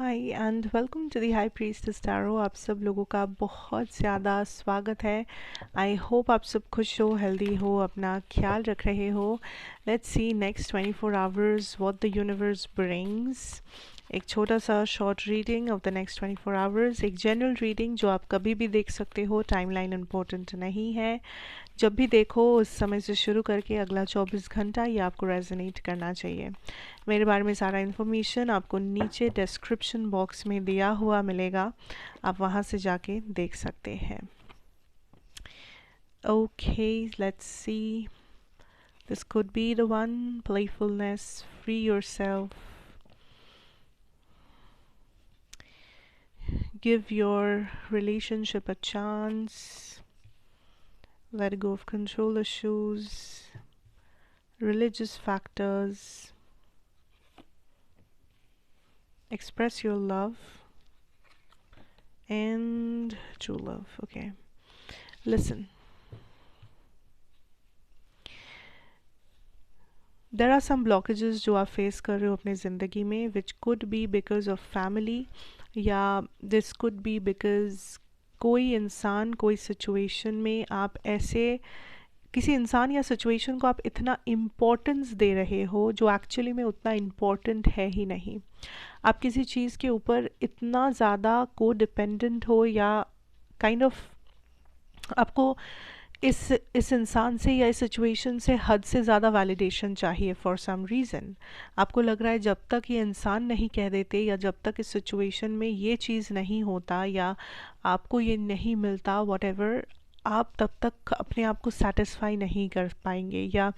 Hi and welcome to the high priestess tarot. आप सब लोगों का बहुत ज़्यादा स्वागत है। आई होप आप सब खुश हो, हेल्दी हो, अपना ख्याल रख रहे हो। Let's see next 24 hours what the universe brings. एक छोटा सा short reading of the next 24 hours, एक जनरल रीडिंग जो आप कभी भी देख सकते हो। टाइमलाइन इम्पोर्टेंट नहीं है, जब भी देखो उस समय से शुरू करके अगला 24 घंटा ये आपको रेजोनेट करना चाहिए। मेरे बारे में सारा इन्फॉर्मेशन आपको नीचे डिस्क्रिप्शन बॉक्स में दिया हुआ मिलेगा, आप वहाँ से जाके देख सकते हैं। Okay, let's see, this could be the one. Playfulness, free yourself, give your relationship a chance, let go of control issues, religious factors, express your love and true love. Okay, listen, there are some blockages जो आप face कर रहे हो अपने ज़िंदगी में, which could be because of family, या this could be because कोई इंसान, कोई सिचुएशन में आप ऐसे किसी इंसान या सिचुएशन को आप इतना इम्पोर्टेंस दे रहे हो जो एक्चुअली में उतना इम्पोर्टेंट है ही नहीं। आप किसी चीज़ के ऊपर इतना ज़्यादा को डिपेंडेंट हो, या काइंड ऑफ आपको इस इंसान से या इस सिचुएशन से हद से ज़्यादा वैलिडेशन चाहिए फॉर सम रीज़न। आपको लग रहा है जब तक ये इंसान नहीं कह देते, या जब तक इस सिचुएशन में ये चीज़ नहीं होता, या आपको ये नहीं मिलता, वॉटेवर, आप तब तक अपने आप को सेटिस्फाई नहीं कर पाएंगे, या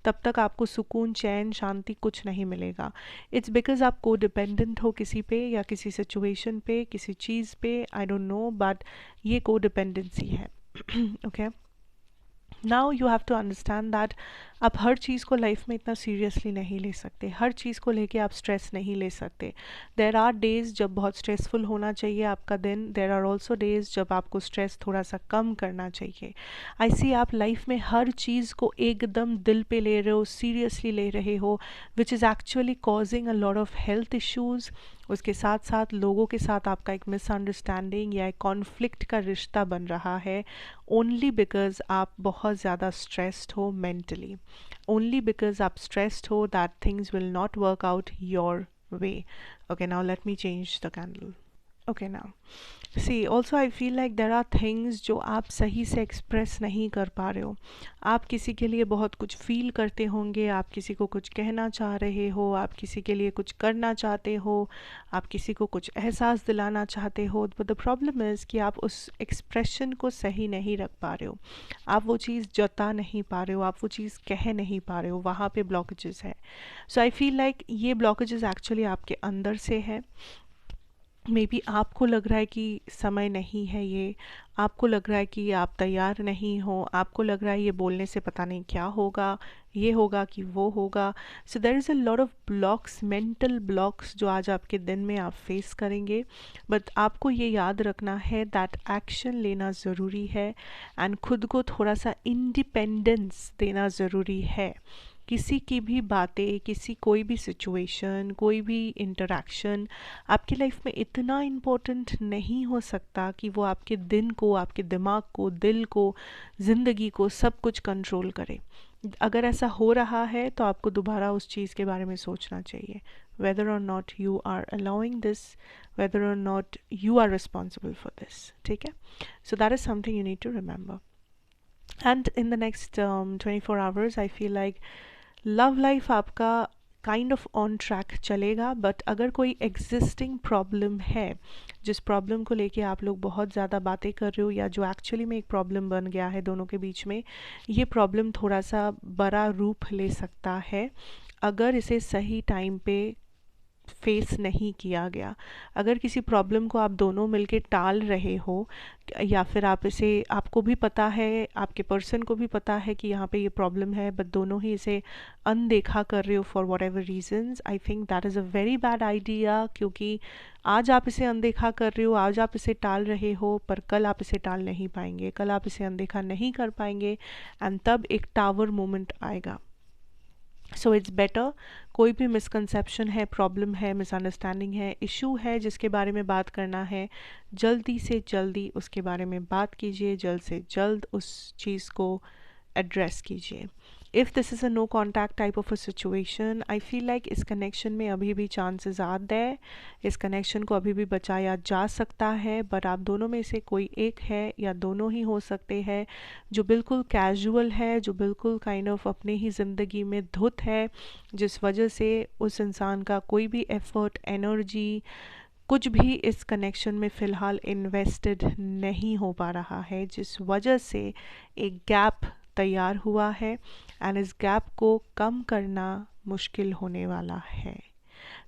तब तक आपको सुकून, चैन, शांति कुछ नहीं मिलेगा। इट्स बिकॉज आप को डिपेंडेंट हो किसी पे, या किसी सिचुएशन पे, किसी चीज़ पे, आई डोंट नो, बट ये को डिपेंडेंसी है। Okay, now you have to understand that आप हर चीज़ को लाइफ में इतना सीरियसली नहीं ले सकते, हर चीज़ को लेके आप स्ट्रेस नहीं ले सकते। देर आर डेज़ जब बहुत स्ट्रेसफुल होना चाहिए आपका दिन, देर आर ऑल्सो डेज़ जब आपको स्ट्रेस थोड़ा सा कम करना चाहिए। ऐसी आप लाइफ में हर चीज़ को एकदम दिल पे ले रहे हो, सीरियसली ले रहे हो, which is actually causing a lot of health issues. उसके साथ साथ लोगों के साथ आपका एक मिसअंडरस्टैंडिंग या एक कॉन्फ्लिक्ट का रिश्ता बन रहा है, ओनली बिकॉज आप बहुत ज़्यादा स्ट्रेस्ड हो मेंटली, only because आप stressed हो that things will not work out your way. Okay, now let me change the candle. Okay, now see, also I feel like there are things जो आप सही से एक्सप्रेस नहीं कर पा रहे हो। आप किसी के लिए बहुत कुछ फील करते होंगे, आप किसी को कुछ कहना चाह रहे हो, आप किसी के लिए कुछ करना चाहते हो, आप किसी को कुछ एहसास दिलाना चाहते हो, बट द प्रॉब्लम इज़ कि आप उस एक्सप्रेशन को सही नहीं रख पा रहे हो, आप वो चीज़ जता नहीं पा रहे हो, आप वो चीज़ कह नहीं पा रहे हो, वहाँ पे ब्लॉकेजेस है। सो आई फील लाइक ये ब्लॉकेजेस एक्चुअली आपके अंदर से है। मे बी आपको लग रहा है कि समय नहीं है, ये आपको लग रहा है कि आप तैयार नहीं हो, आपको लग रहा है ये बोलने से पता नहीं क्या होगा, ये होगा कि वो होगा। So there is a lot of blocks, mental blocks जो आज आपके दिन में आप फेस करेंगे। बट आपको ये याद रखना है दैट एक्शन लेना ज़रूरी है, एंड खुद को थोड़ा सा इंडिपेंडेंस देना ज़रूरी है। किसी की भी बातें, किसी कोई भी सिचुएशन, कोई भी इंटरेक्शन आपकी लाइफ में इतना इम्पोर्टेंट नहीं हो सकता कि वो आपके दिन को, आपके दिमाग को, दिल को, ज़िंदगी को, सब कुछ कंट्रोल करे। अगर ऐसा हो रहा है तो आपको दोबारा उस चीज़ के बारे में सोचना चाहिए, whether or not you are allowing this, whether or not you are responsible for this. ठीक है, so that is something you need to remember. And in the next 24 hours I feel like love life आपका kind of on track चलेगा, but अगर कोई existing problem है, जिस problem को लेके आप लोग बहुत ज़्यादा बातें कर रहे हो, या जो एक्चुअली में एक प्रॉब्लम बन गया है दोनों के बीच में, ये प्रॉब्लम थोड़ा सा बड़ा रूप ले सकता है अगर इसे सही टाइम पे फेस नहीं किया गया। अगर किसी प्रॉब्लम को आप दोनों मिलके टाल रहे हो, या फिर आप इसे, आपको भी पता है, आपके पर्सन को भी पता है कि यहाँ पे ये प्रॉब्लम है, बट दोनों ही इसे अनदेखा कर रहे हो for whatever reasons, I think that is a very bad idea. क्योंकि आज आप इसे अनदेखा कर रहे हो, आज आप इसे टाल रहे हो, पर कल आप इसे टाल नहीं पाएंगे, कल आप इसे अनदेखा नहीं कर पाएंगे, एंड तब एक टावर मोमेंट आएगा। सो इट्स बेटर, कोई भी मिसकंसेप्शन है, प्रॉब्लम है, मिसअंडरस्टैंडिंग है, इशू है जिसके बारे में बात करना है, जल्दी से जल्दी उसके बारे में बात कीजिए, जल्द से जल्द उस चीज़ को एड्रेस कीजिए. If this is a no contact type of a situation, I feel like इस कनेक्शन में अभी भी चांसेस आते हैं, इस कनेक्शन को अभी भी बचाया जा सकता है, बट आप दोनों में से कोई एक है या दोनों ही हो सकते हैं जो बिल्कुल कैजुअल है, जो बिल्कुल काइंड ऑफ अपने ही ज़िंदगी में धुत है, जिस वजह से उस इंसान का कोई भी एफर्ट, एनर्जी, कुछ भी इस कनेक्शन में फ़िलहाल इन्वेस्टेड नहीं हो पा रहा है, जिस वजह से एक गैप तैयार हुआ है एंड इस गैप को कम करना मुश्किल होने वाला है.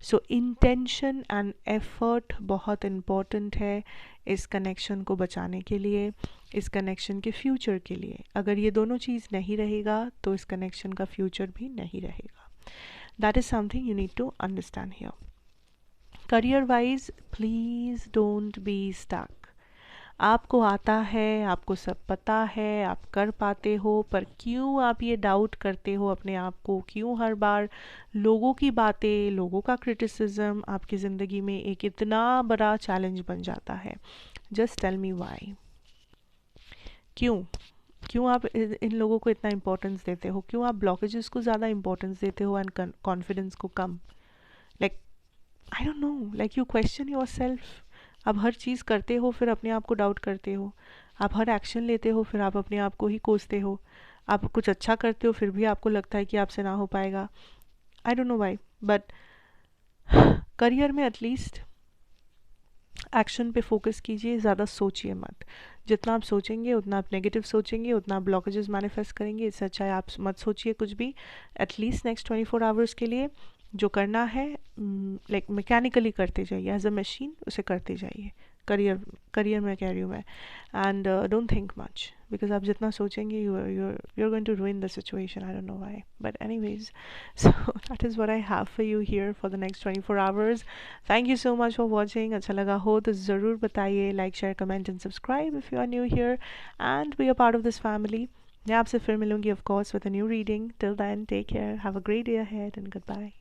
सो इंटेंशन एंड एफर्ट बहुत इम्पॉर्टेंट है इस कनेक्शन को बचाने के लिए, इस कनेक्शन के फ्यूचर के लिए. अगर ये दोनों चीज़ नहीं रहेगा तो इस कनेक्शन का फ्यूचर भी नहीं रहेगा. That is something you need to understand here. Career wise please don't be stuck. आपको आता है, आपको सब पता है, आप कर पाते हो, पर क्यों आप ये डाउट करते हो अपने आप को, क्यों हर बार लोगों की बातें, लोगों का क्रिटिसिज्म आपकी ज़िंदगी में एक इतना बड़ा चैलेंज बन जाता है. Just tell me why. क्यों क्यों आप इन लोगों को इतना इम्पोर्टेंस देते हो, क्यों आप ब्लॉकेजेस को ज़्यादा इम्पोर्टेंस देते हो एंड कॉन्फिडेंस को कम. Like I don't know, like you question your self. आप हर चीज़ करते हो फिर अपने आप को डाउट करते हो, आप हर एक्शन लेते हो फिर आप अपने आप को ही कोसते हो, आप कुछ अच्छा करते हो फिर भी आपको लगता है कि आपसे ना हो पाएगा. आई don't know why, but career में एटलीस्ट एक्शन पे फोकस कीजिए, ज़्यादा सोचिए मत. जितना आप सोचेंगे उतना आप नेगेटिव सोचेंगे, उतना आप ब्लॉकेजेस मैनिफेस्ट करेंगे. इससे अच्छा है आप मत सोचिए कुछ भी. एटलीस्ट नेक्स्ट 24 आवर्स के लिए जो करना है लाइक मैकेनिकली करते जाइए, एज अ मशीन उसे करते जाइए. करियर करियर में कह रही हूँ मैं. And don't think much, because आप जितना सोचेंगे you are going to ruin the situation. I don't know why, but anyways, so that is what I have for you here for the next 24 hours. Thank you so much for watching. अच्छा लगा हो तो ज़रूर बताइए. Like, share, comment and subscribe if you are new here and be a part of this family. मैं आपसे फिर मिलूंगी of course with a new reading. Till then take care, have a great day ahead and good bye.